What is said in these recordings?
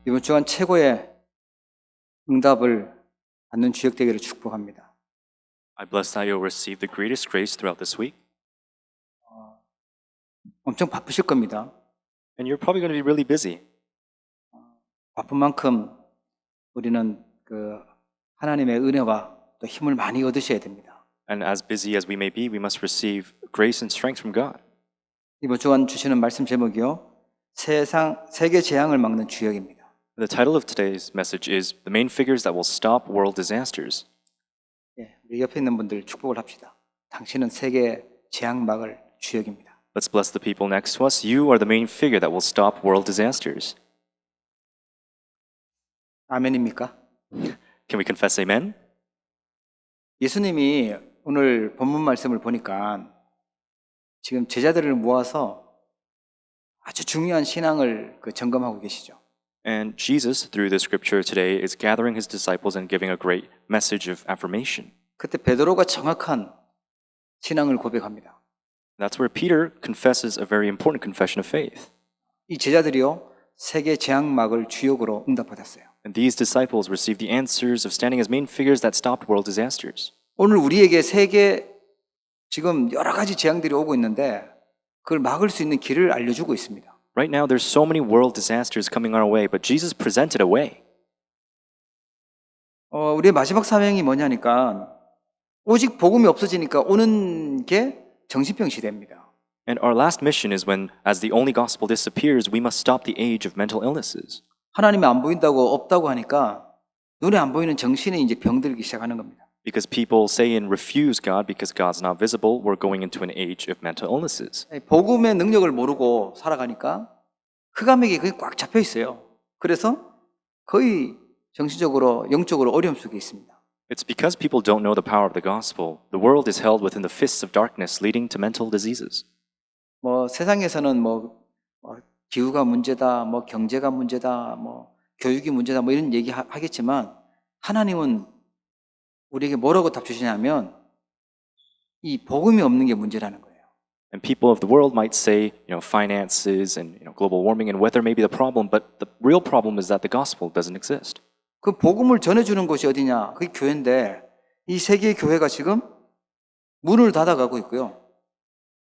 이번 주간 최고의 응답을 받는 주역 되기를 축복합니다. I bless that you'll receive the greatest grace throughout this week. 엄청 바쁘실 겁니다. And you're probably going to be really busy. 바쁜 만큼 우리는 그 하나님의 은혜와 또 힘을 많이 얻으셔야 됩니다. And as busy as we may be, we must receive grace and strength from God. 이번 주간 주시는 말씀 제목이요. 세계 재앙을 막는 주역입니다. The title of today's message is The Main Figures That Will Stop World Disasters. 예, 우리 옆에 있는 분들 축복을 합시다. 당신은 세계 재앙 막을 주역입니다. Let's bless the people next to us. You are the main figure that will stop world disasters. 아멘입니까? Can we confess amen? 예수님이 오늘 본문 말씀을 보니까 지금 제자들을 모아서 아주 중요한 신앙을 점검하고 계시죠. And Jesus, through the scripture today, is gathering his disciples and giving a great message of affirmation. 그때 베드로가 정확한 신앙을 고백합니다. That's where Peter confesses a very important confession of faith. 이 제자들이요, 세계 재앙막을 주역으로 응답받았어요. And these disciples received the answers of standing as main figures that stopped world disasters. 오늘 우리에게 세계 지금 여러 가지 재앙들이 오고 있는데 그걸 막을 수 있는 길을 알려주고 있습니다. Right now, there's so many world disasters coming our way, but Jesus presented a way. 우리의 마지막 사명이 뭐냐니까 오직 복음이 없어지니까 오는 게 정신병 시대입니다. And our last mission is when, as the only gospel disappears, we must stop the age of mental illnesses. 하나님이 안 보인다고 없다고 하니까 눈에 안 보이는 정신이 이제 병들기 시작하는 겁니다. Because people say and refuse God because God's not visible, we're going into an age of mental illnesses. 복음의 능력을 모르고 살아가니까 흑암에게 그게 꽉 잡혀 있어요. 그래서 거의 정신적으로 영적으로 어려움 속에 있습니다. It's because people don't know the power of the gospel. The world is held within the fists of darkness, leading to mental diseases. 세상에서는 기후가 문제다, 경제가 문제다, 교육이 문제다, 이런 얘기 하겠지만 하나님은 우리에게 뭐라고 답 주시냐면 이 복음이 없는 게 문제라는 거예요. And people of the world might say, finances and global warming and weather may be the problem, but the real problem is that the gospel doesn't exist. 그 복음을 전해주는 곳이 어디냐? 그게 교회인데 이 세계 교회가 지금 문을 닫아가고 있고요.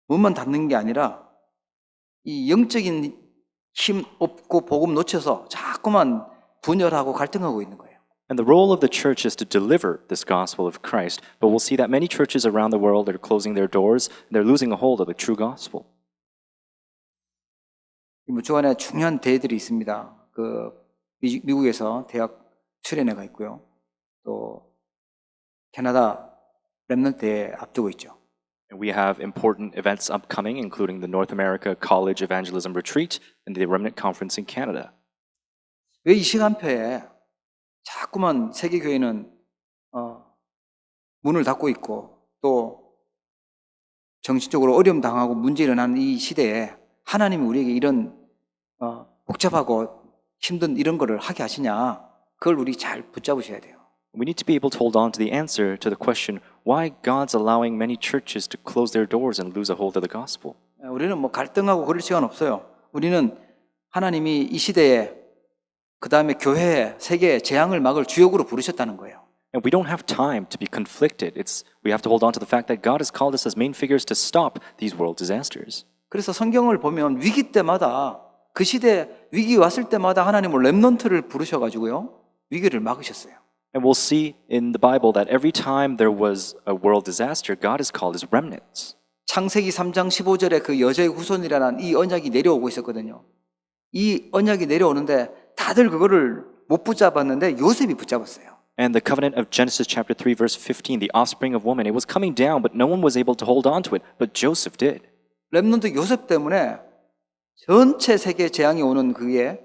문만 닫는 게 아니라 이 영적인 힘 없고 복음 놓쳐서 자꾸만 분열하고 갈등하고 있는 거예요. And the role of the church is to deliver this gospel of Christ, but we'll see that many churches around the world are closing their doors, and they're losing a hold of the true gospel. 주간에 중요한 대회들이 있습니다. 미국에서 대학 수련회가 있고요. 또 캐나다 렘넌트 대회 앞두고 있죠. And we have important events upcoming, including the North America College Evangelism Retreat and the Remnant Conference in Canada. 왜 이 시간표에 자꾸만 세계 교회는 문을 닫고 있고 또 정신적으로 어려움 당하고 문제 일어나는 이 시대에 하나님이 우리에게 이런 복잡하고 힘든 이런 거를 하게 하시냐? 그걸 우리 잘 붙잡으셔야 돼요. We need to be able to hold on to the answer to the question why God's allowing many churches to close their doors and lose a hold of the gospel. 우리는 갈등하고 그럴 시간 없어요. 우리는 하나님이 이 시대에 그 다음에 교회, 세계 재앙을 막을 주역으로 부르셨다는 거예요. And we don't have time to be conflicted. We have to hold on to the fact that God has called us as main figures to stop these world disasters. 그래서 성경을 보면 위기 때마다 그 시대 위기 왔을 때마다 하나님은 렘넌트를 부르셔가지고요 위기를 막으셨어요. And we'll see in the Bible that every time there was a world disaster, God is called his remnants. 창세기 3장 15절에 그 여자의 후손이라는 이 언약이 내려오고 있었거든요. 이 언약이 내려오는데 다들 그거를 못 붙잡았는데 요셉이 붙잡았어요. And the covenant of Genesis chapter 3 verse 15, the offspring of woman, it was coming down, but no one was able to hold on to it, but Joseph did. 렘넌트 요셉 때문에 전체 세계 재앙이 오는 그게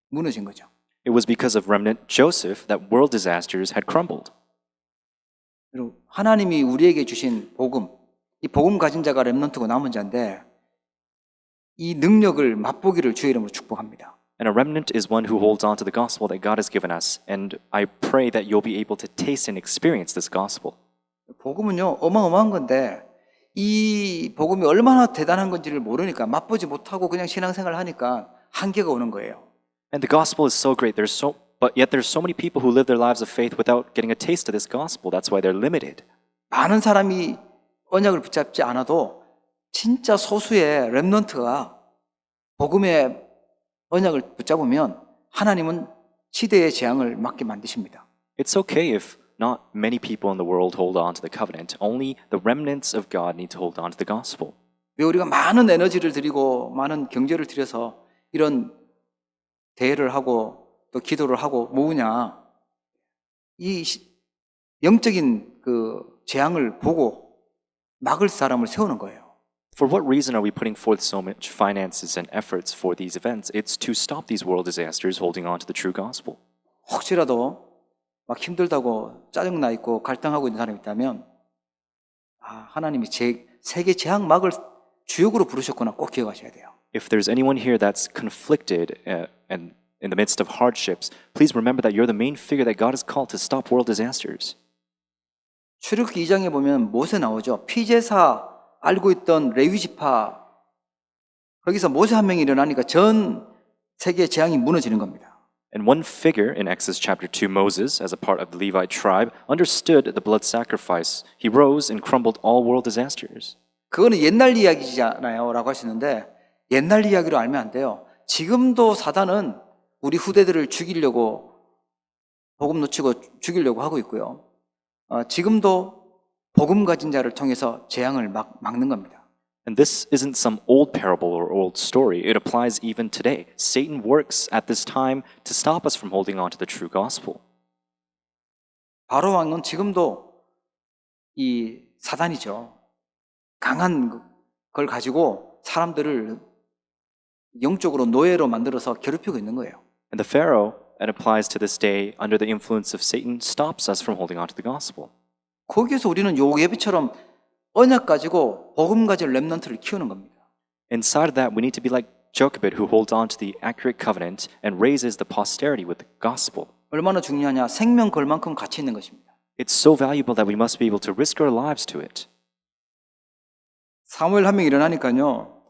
무너진 거죠. It was because of remnant Joseph that world disasters had crumbled. 하나님이 우리에게 주신 복음, 이 복음 가진 자가 렘넌트고 남은 자인데 이 능력을 맛보기를 주의 이름으로 축복합니다. And a remnant is one who holds on to the gospel that God has given us. And I pray that you'll be able to taste and experience this gospel. 복음은요 어마어마한 건데 이 복음이 얼마나 대단한 건지를 모르니까 맛보지 못하고 그냥 신앙생활을 하니까 한계가 오는 거예요. And the gospel is so great. But yet there's so many people who live their lives of faith without getting a taste of this gospel. That's why they're limited. 많은 사람이 언약을 붙잡지 않아도 진짜 소수의 렘넌트가 복음의 언약을 붙잡으면 하나님은 시대의 재앙을 막게 만드십니다. It's okay if not many people in the world hold on to the covenant. Only the remnants of God need to hold on to the gospel. 왜 우리가 많은 에너지를 들이고 많은 경제를 들여서 이런 대회를 하고 또 기도를 하고 모으냐? 이 영적인 그 재앙을 보고 막을 사람을 세우는 거예요. For what reason are we putting forth so much finances and efforts for these events? It's to stop these world disasters holding on to the true gospel. 혹시라도 막 힘들다고 짜증나 있고 갈등하고 있는 사람이 있다면 하나님이 세계 재앙 막을 주역으로 부르셨구나 꼭 기억하셔야 돼요. If there's anyone here that's conflicted and in the midst of hardships, please remember that you're the main figure that God has called to stop world disasters. 출애굽기 2장에 보면 모세 나오죠. 피제사 알고 있던 레위 지파 거기서 모세 한 명이 일어나니까 전 세계 재앙이 무너지는 겁니다. And one figure in Exodus chapter 2, Moses, as a part of the Levite tribe, understood the blood sacrifice. He rose and crumbled all world disasters. 그거는 옛날 이야기잖아요 라고 하시는데 옛날 이야기로 알면 안 돼요. 지금도 사단은 우리 후대들을 죽이려고 복음 놓치고 죽이려고 하고 있고요. 지금도 복음 가진 자를 통해서 재앙을 막는 겁니다. And this isn't some old parable or old story. It applies even today. Satan works at this time to stop us from holding on to the true gospel. 바로 왕은 지금도 이 사단이죠. 강한 걸 가지고 사람들을 영적으로 노예로 만들어서 괴롭히고 있는 거예요. And the Pharaoh, it applies to this day, under the influence of Satan, stops us from holding on to the gospel. 거기에서 우리는 요 예배처럼 언약 가지고 복음 가진 렘넌트를 키우는 겁니다. Inside of that, we need to be like Jochebed, who holds on to the accurate covenant and raises the posterity with the gospel. 얼마나 중요하냐? 생명 걸 만큼 가치 있는 것입니다. It's so valuable that we must be able to risk our lives to it. 사무엘 한 명 일어나니까요.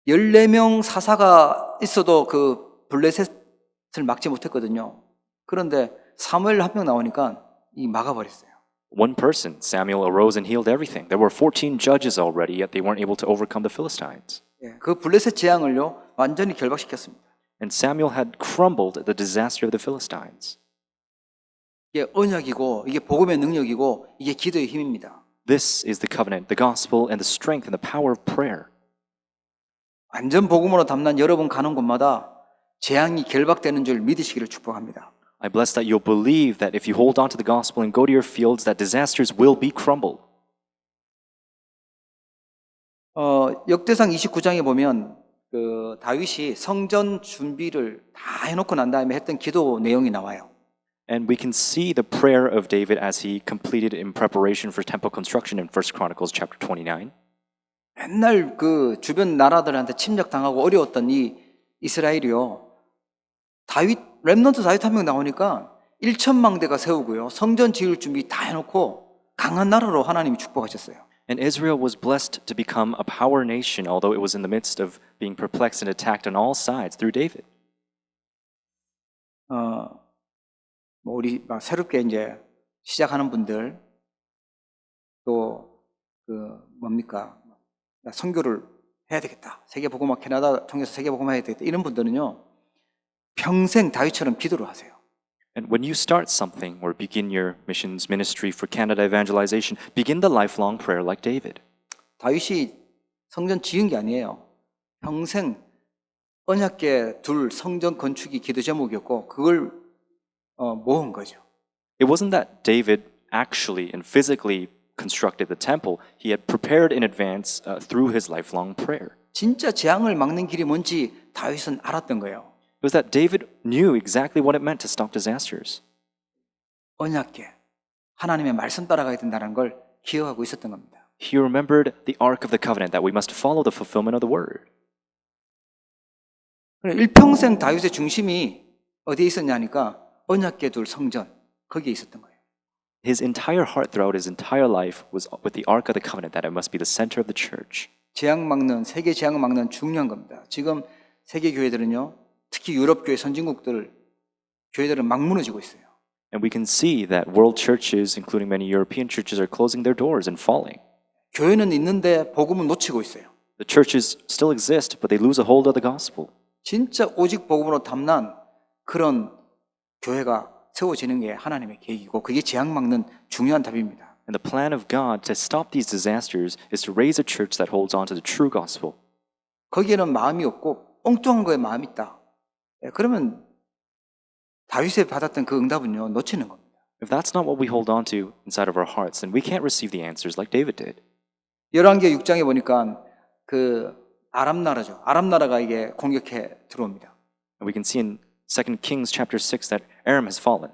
14명 사사가 있어도 그 블레셋을 막지 못했거든요. 그런데 사무엘 한 명 나오니까 이 막아버렸어요. One person, Samuel, arose and healed everything. There were 14 judges already, yet they weren't able to overcome the Philistines. 그 블레셋 재앙을요 완전히 결박시켰습니다. And Samuel had crumbled the disaster of the Philistines. 이게 언약이고 이게 복음의 능력이고 이게 기도의 힘입니다. This is the covenant, the gospel, and the strength and the power of prayer. 완전 복음으로 담난 여러분 가는 곳마다 재앙이 결박되는 줄 믿으시기를 축복합니다. I bless that you'll believe that if you hold on to the gospel and go to your fields, that disasters will be crumbled. 역대상 29장에 보면 그 다윗이 성전 준비를 다 해놓고 난 다음에 했던 기도 내용이 나와요. And we can see the prayer of David as he completed in preparation for temple construction in 1 Chronicles chapter 29. 맨날 그 주변 나라들한테 침략당하고 어려웠던 이 이스라엘이요. 렘넌트 다윗 한 명 나오니까 1천망대가 세우고요. 성전 지을 준비 다 해놓고 강한 나라로 하나님이 축복하셨어요. And Israel was blessed to become a power nation, although it was in the midst of being perplexed and attacked on all sides through David. 우리 새롭게 이제 시작하는 분들 또 나 선교를 해야 되겠다. 세계복음화 캐나다 통해서 세계복음화 해야 되겠다. 이런 분들은요. 평생 다윗처럼 기도를 하세요. And when you start something or begin your missions ministry for Canada evangelization, begin the lifelong prayer like David. 다윗이 성전 지은 게 아니에요. 평생 언약궤 둘 성전 건축이 기도 제목이었고 그걸 모은 거죠. It wasn't that David actually and physically constructed the temple. He had prepared in advance through his lifelong prayer. 진짜 재앙을 막는 길이 뭔지 다윗은 알았던 거예요. It was that David knew exactly what it meant to stop disasters. 언약궤, 하나님의 말씀 따라가야 된다는 걸 기억하고 있었던 겁니다. He remembered the ark of the covenant, that we must follow the fulfillment of the word. 일평생 다윗의 중심이 어디에 있었냐니까 언약궤 둘 성전 거기에 있었던 거예요. His entire heart throughout his entire life was with the ark of the covenant, that it must be the center of the church. 재앙 막는 세계 재앙을 막는 중요한 겁니다. 지금 세계 교회들은요 특히 유럽 교회 선진국들 교회들은 막 무너지고 있어요. And we can see that world churches, including many European churches, are closing their doors and falling. 교회는 있는데 복음은 놓치고 있어요. The churches still exist, but they lose a hold of the gospel. 진짜 오직 복음으로 담난 그런 교회가 세워지는 게 하나님의 계획이고 그게 재앙 막는 중요한 답입니다. And the plan of God to stop these disasters is to raise a church that holds on to the true gospel. 거기에는 마음이 없고 엉뚱한 거에 마음이 있다. 그러면 다윗이 받았던 그 응답은요, 놓치는 겁니다. If that's not what we hold on to inside of our hearts, then we can't receive the answers like David did. 열왕기 6장에 보니까 그 아람 나라죠. 아람 나라가 이게 공격해 들어옵니다. And we can see in 2 Kings chapter 6 that Aram has fallen.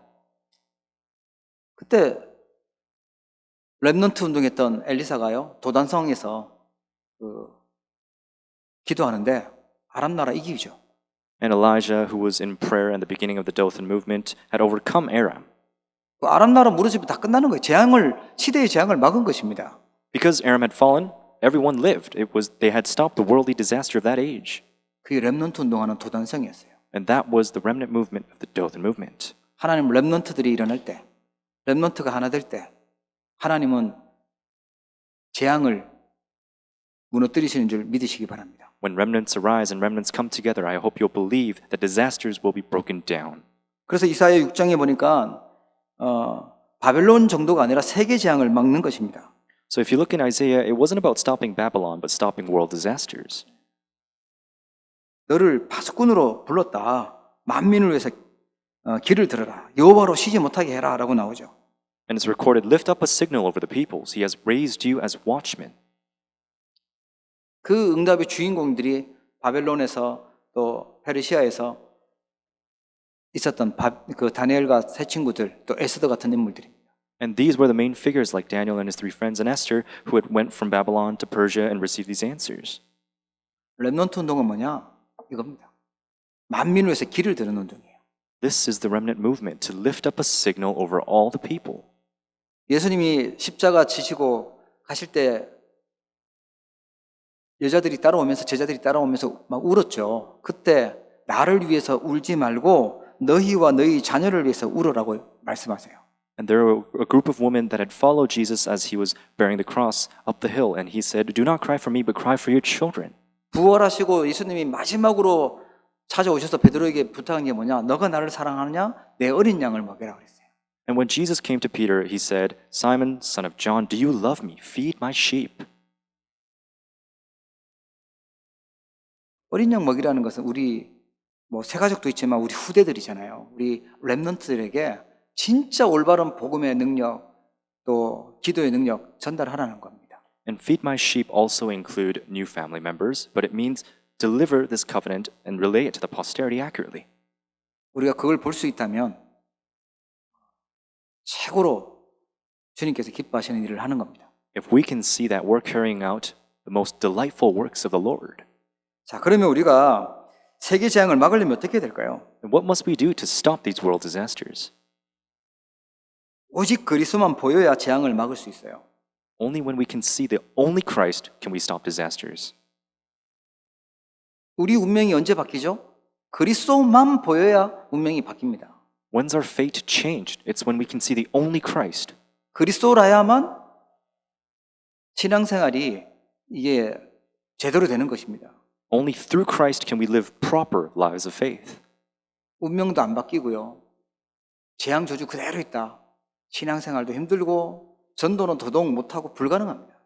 그때 렘넌트 운동했던 엘리사가요, 도단성에서 기도하는데 아람 나라 이기죠. And Elijah, who was in prayer at the beginning of the Dothan movement, had overcome Aram. 그 아람 나라 무너지면 다 끝나는 거예요. 시대의 재앙을 막은 것입니다. Because Aram had fallen, everyone lived. They had stopped the worldly disaster of that age. 그게 렘넌트 운동하는 도단성이었어요. And that was the remnant movement of the Dothan movement. 하나님 렘넌트들이 일어날 때, 렘넌트가 하나 될 때 하나님은 재앙을 무너뜨리시는 줄 믿으시기 바랍니다. When remnants arise and remnants come together, I hope you'll believe that disasters will be broken down. 그래서 이사야 6장에 보니까 바벨론 정도가 아니라 세계 재앙을 막는 것입니다. So if you look in Isaiah, it wasn't about stopping Babylon, but stopping world disasters. 너를 파수꾼으로 불렀다. 만민을 위해서 길을 들어라. 여호와로 쉬지 못하게 해라라고 나오죠. And it's recorded, lift up a signal over the peoples. He has raised you as watchmen. 그 응답의 주인공들이 바벨론에서 또 페르시아에서 있었던 그 다니엘과 세 친구들, 또 에스더 같은 인물들입니다. And these were the main figures like Daniel and his three friends and Esther who had went from Babylon to Persia and received these answers. 렘넌트 운동은 뭐냐? 이겁니다. 만민을 위해서 길을 드는 운동이에요. This is the remnant movement, to lift up a signal over all the people. 예수님이 십자가 지시고 가실 때 여자들이 따라오면서 제자들이 따라오면서 막 울었죠. 그때 나를 위해서 울지 말고 너희와 너희 자녀를 위해서 울으라고 말씀하세요. And there were a group of women that had followed Jesus as he was bearing the cross up the hill. And he said, do not cry for me, but cry for your children. 부활하시고 예수님이 마지막으로 찾아오셔서 베드로에게 부탁한 게 뭐냐? 너가 나를 사랑하느냐? 내 어린 양을 먹여라 그랬어요. And when Jesus came to Peter, he said, Simon, son of John, do you love me? Feed my sheep. 어린 양 먹이라는 것은 우리 새가족도 있지만 우리 후대들이잖아요. 우리 렘넌트들에게 진짜 올바른 복음의 능력 또 기도의 능력 전달하라는 겁니다. And feed my sheep also include new family members, but it means deliver this covenant and relay it to the posterity accurately. 우리가 그걸 볼 수 있다면 최고로 주님께서 기뻐하시는 일을 하는 겁니다. If we can see that we're carrying out the most delightful works of the Lord. 자, 그러면 우리가 세계 재앙을 막으려면 어떻게 해야 될까요? And what must we do to stop these world disasters? 오직 그리스도만 보여야 재앙을 막을 수 있어요. Only when we can see the only Christ can we stop disasters. 우리 운명이 언제 바뀌죠? 그리스도만 보여야 운명이 바뀝니다. When's our fate changed? It's when we can see the only Christ. 그리스도라야만 신앙생활이 이게 제대로 되는 것입니다. Only through Christ can we live proper lives of faith. 운명도 안 바뀌고요. 재앙 저주 그대로 있다. 신앙생활도 힘들고 전도는 더더욱 못하고 불가능합니다.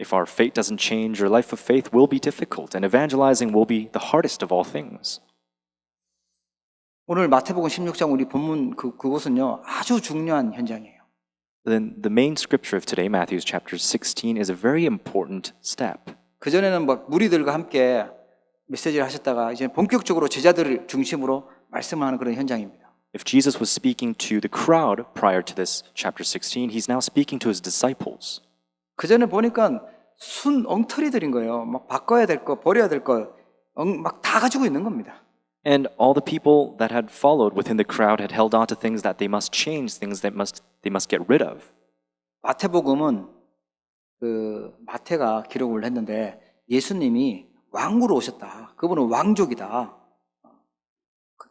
If our fate doesn't change, our life of faith will be difficult, and evangelizing will be the hardest of all things. 오늘 마태복음 16장 우리 본문 그곳은요 아주 중요한 현장이에요. Then the main scripture of today, Matthew chapter 16, is a very important step. 그 전에는 막 무리들과 함께 메시지를 하셨다가 이제 본격적으로 제자들을 중심으로 말씀을 하는 그런 현장입니다. If Jesus was speaking to the crowd prior to this chapter 16, he's now speaking to his disciples. 그 전에 보니까 순 엉터리들인 거예요. 막 바꿔야 될 거, 버려야 될 거, 막 다 가지고 있는 겁니다. And all the people that had followed within the crowd had held on to things that they must change, things that they must get rid of. 마태복음은 마태가 기록을 했는데 예수님이 왕으로 오셨다. 그분은 왕족이다.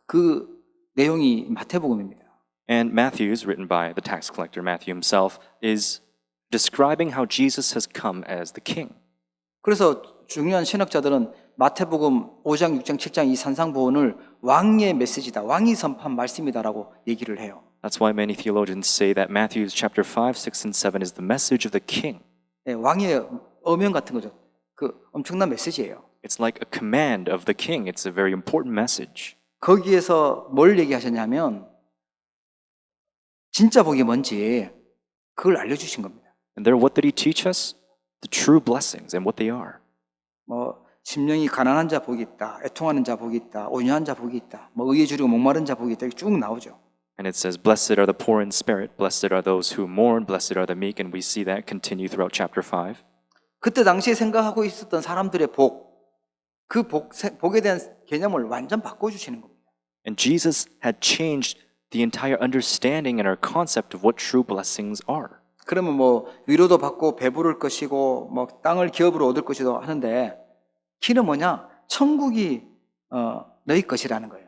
그 내용이 마태복음입니다. And Matthew's, written by the tax collector Matthew himself, is describing how Jesus has come as the king. 그래서 중요한 신학자들은 마태복음 5장, 6장, 7장 이 산상보훈을 왕의 메시지다, 왕이 선포한 말씀이다라고 얘기를 해요. That's why many theologians say that Matthew's chapter 5, 6, and 7 is the message of the king. 예, 왕의 어명 같은 거죠. 그 엄청난 메시지예요. It's like a command of the king. It's a very important message. 거기에서 뭘 얘기하셨냐면 진짜 복이 뭔지 그걸 알려주신 겁니다. And there, what did he teach us? The true blessings and what they are. 뭐 심령이 가난한 자 복이 있다, 애통하는 자 복이 있다, 온유한 자 복이 있다, 뭐 의에 주리고 목마른 자 복이 있다, 이렇게 쭉 나오죠. And it says, blessed are the poor in spirit, blessed are those who mourn, blessed are the meek, and we see that continue throughout chapter 5. 그때 당시에 생각하고 있었던 사람들의 복, 그 복에 대한 개념을 완전 바꿔주시는 겁니다. And Jesus had changed the entire understanding and our concept of what true blessings are. 그러면 뭐 위로도 받고 배부를 것이고 뭐 땅을 기업으로 얻을 것이도 하는데 키는 뭐냐? 천국이 너희 것이라는 거예요.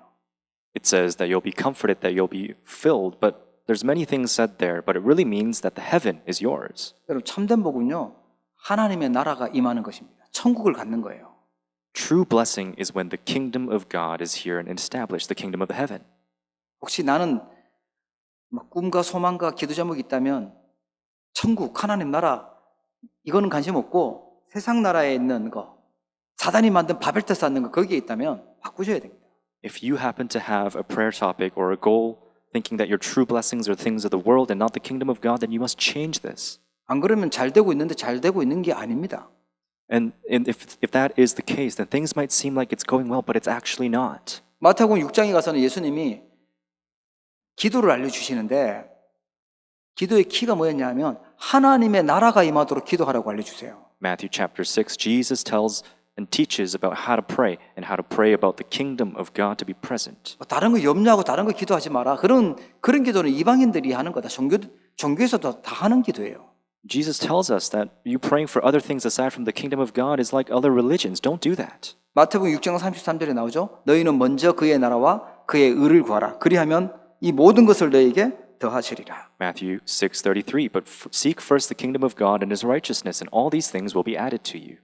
It says that you'll be comforted, that you'll be filled, but there's many things said there, but it really means that the heaven is yours. 여러분 참된 복은요, 하나님의 나라가 임하는 것입니다. 천국을 갖는 거예요. True blessing is when the kingdom of God is here and established, the kingdom of heaven. 혹시 나는 막 꿈과 소망과 기도 제목이 있다면 천국, 하나님 나라 이거는 관심 없고 세상 나라에 있는 거, 사단이 만든 바벨탑 쌓는 거 거기에 있다면 바꾸셔야 됩니다. If you happen to have a prayer topic or a goal thinking that your true blessings are things of the world and not the kingdom of God, then you must change this. 안 그러면 잘 되고 있는데 잘 되고 있는 게 아닙니다. And if that is the case, then things might seem like it's going well, but it's actually not. 마태복음 6장에 가서는 예수님이 기도를 알려주시는데 기도의 키가 뭐였냐면 하나님의 나라가 임하도록 기도하라고 알려주세요. Matthew chapter 6, Jesus tells and teaches about how to pray and how to pray about the kingdom of God to be present. 다른 거 염려하고 다른 거 기도하지 마라. 그런 기도는 이방인들이 하는 거다. 종교에서도 다 하는 기도예요. Jesus tells us that you praying for other things aside from the kingdom of God is like other religions. Don't do that. 마태복음 6장 33절에 나오죠. 너희는 먼저 그의 나라와 그의 의를 구하라. 그리하면 이 모든 것을 너희에게 더하시리라. Matthew 6:33, but seek first the kingdom of God and his righteousness, and all these things will be added to you.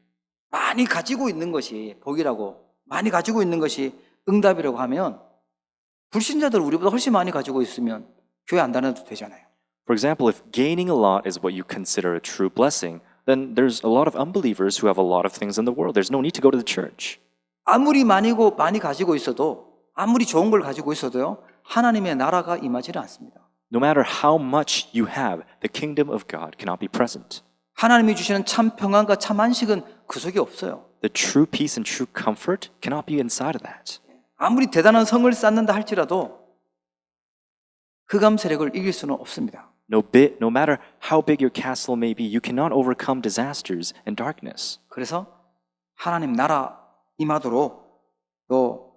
많이 가지고 있는 것이 복이라고, 많이 가지고 있는 것이 응답이라고 하면 불신자들 우리보다 훨씬 많이 가지고 있으면 교회 안 다녀도 되잖아요. For example, if gaining a lot is what you consider a true blessing, then there's a lot of unbelievers who have a lot of things in the world. There's no need to go to the church. 아무리 많이 가지고 있어도, 아무리 좋은 걸 가지고 있어도요, 하나님의 나라가 임하지는 않습니다. No matter how much you have, the kingdom of God cannot be present. 하나님이 주시는 참 평안과 참 안식은 그 속에 없어요. The true peace and true comfort cannot be inside of that. 아무리 대단한 성을 쌓는다 할지라도 흑암 세력을 이길 수는 없습니다. No matter how big your castle may be, you cannot overcome disasters and darkness. 그래서 하나님 나라 임하도록 또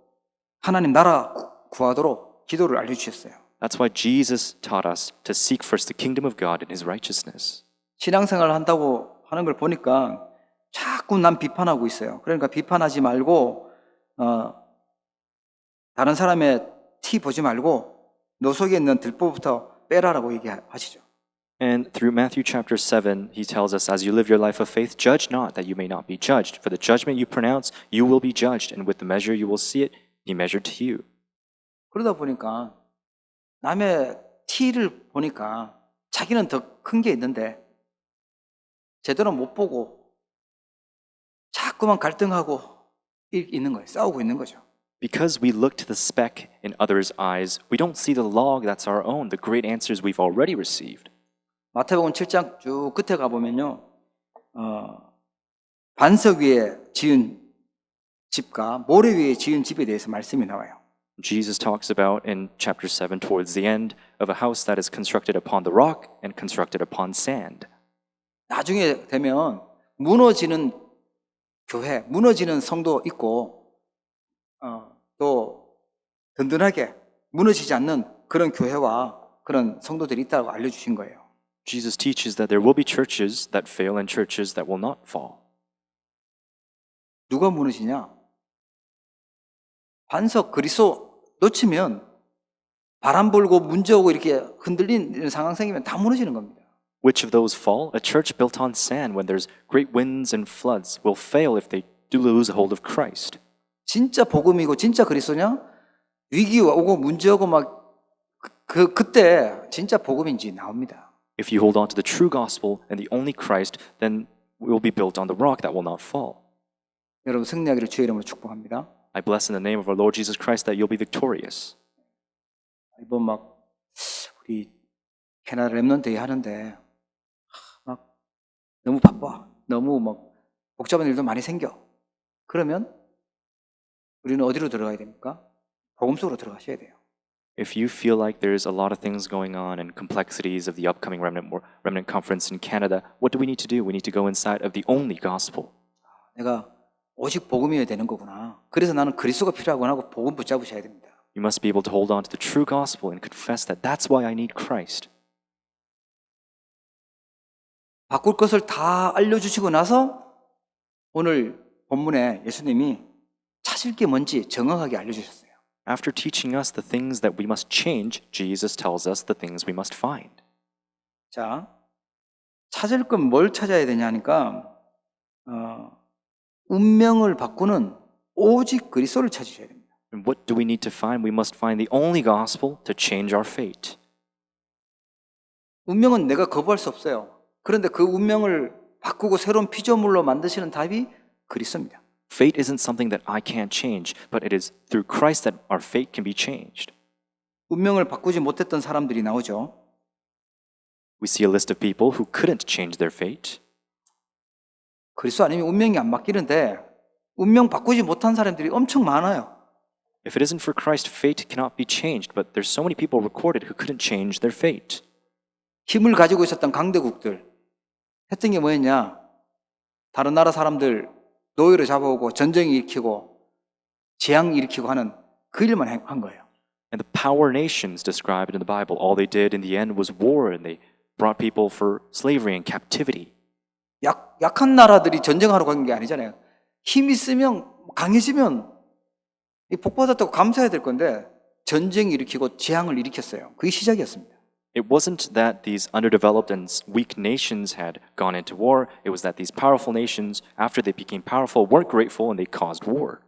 하나님 나라 구하도록 기도를 알려주셨어요. That's why Jesus taught us to seek first the kingdom of God and his righteousness. 신앙생활을 한다고 하는 걸 보니까 자꾸 남 비판하고 있어요. 그러니까 비판하지 말고 다른 사람의 티 보지 말고 너 속에 있는 들보부터 빼라라고 얘기하시죠. And through Matthew chapter 7, he tells us, as you live your life of faith, judge not that you may not be judged. For the judgment you pronounce, you will be judged. And with the measure you will see it, be measured to you. 그러다 보니까 남의 티를 보니까 자기는 더 큰 게 있는데 제대로 못 보고 자꾸만 갈등하고 있는 거예요. 싸우고 있는 거죠. Because we look to the speck in others' eyes, we don't see the log that's our own, the great answers we've already received. 마태복음 7장 쭉 끝에 가보면요. 반석 위에 지은 집과 모래 위에 지은 집에 대해서 말씀이 나와요. Jesus talks about in chapter 7 towards the end of a house that is constructed upon the rock and constructed upon sand. 나중에 되면 무너지는 교회, 무너지는 성도 있고 또 든든하게 무너지지 않는 그런 교회와 그런 성도들이 있다고 알려주신 거예요. Jesus teaches that there will be churches that fail and churches that will not fall. 누가 무너지냐? 반석 그리스도 놓치면 바람 불고 문제 오고 이렇게 흔들리는 상황 생기면 다 무너지는 겁니다. Which of those fall? A church built on sand when there's great winds and floods will fail if they do lose a hold of Christ. 진짜 복음이고 진짜 그리스도냐? 위기 오고 문제 오고 막 그때 진짜 복음인지 나옵니다. If you hold on to the true gospel and the only Christ, then we will be built on the rock that will not fall. 여러분 승리하기를 주의 이름으로 축복합니다. I bless in the name of our Lord Jesus Christ that you'll be victorious. 이번 막 우리 캐나다 랩넌트 대회 하는데 막 너무 바빠. 너무 막 복잡한 일도 많이 생겨. 그러면 우리는 어디로 들어가야 됩니까? 복음 속으로 들어가셔야 돼요. If you feel like there's a lot of things going on and complexities of the upcoming remnant conference in Canada, what do we need to do? We need to go inside of the only gospel. 내가 오직 복음이어야 되는 거구나. 그래서 나는 그리스도가 필요하구나 하고 복음 붙잡으셔야 됩니다. You must be able to hold on to the true gospel and confess that that's why I need Christ. 바꿀 것을 다 알려주시고 나서 오늘 본문에 예수님이 찾을 게 뭔지 정확하게 알려주셨어요. After teaching us the things that we must change, Jesus tells us the things we must find. 자, 찾을 건 뭘 찾아야 되냐 하니까 운명을 바꾸는 오직 그리스도를 찾으셔야 됩니다. And what do we need to find? We must find the only gospel to change our fate. 운명은 내가 거부할 수 없어요. 그런데 그 운명을 바꾸고 새로운 피조물로 만드시는 답이 그리스도입니다. Fate isn't something that I can't change, but it is through Christ that our fate can be changed. 운명을 바꾸지 못했던 사람들이 나오죠. We see a list of people who couldn't change their fate. 그리스도 아니면 운명이 안 바뀌는데 운명 바꾸지 못한 사람들이 엄청 많아요. If it isn't for Christ, fate cannot be changed, but there's so many people recorded who couldn't change their fate. 힘을 가지고 있었던 강대국들 했던 게 뭐였냐? 다른 나라 사람들 노예를 잡아오고 전쟁 일으키고 재앙 일으키고 하는 그 일만 한 거예요. And the power nations described in the Bible, all they did in the end was war, and they brought people for slavery and captivity. 약한 나라들이 전쟁하러 간 게 아니잖아요. 힘 있으면 강해지면 복받았다고 감사해야 될 건데 전쟁 일으키고 재앙을 일으켰어요. 그게 시작이었습니다. It wasn't that these underdeveloped and weak nations had gone into war. It was that these powerful nations, after they became powerful, weren't grateful and they caused war.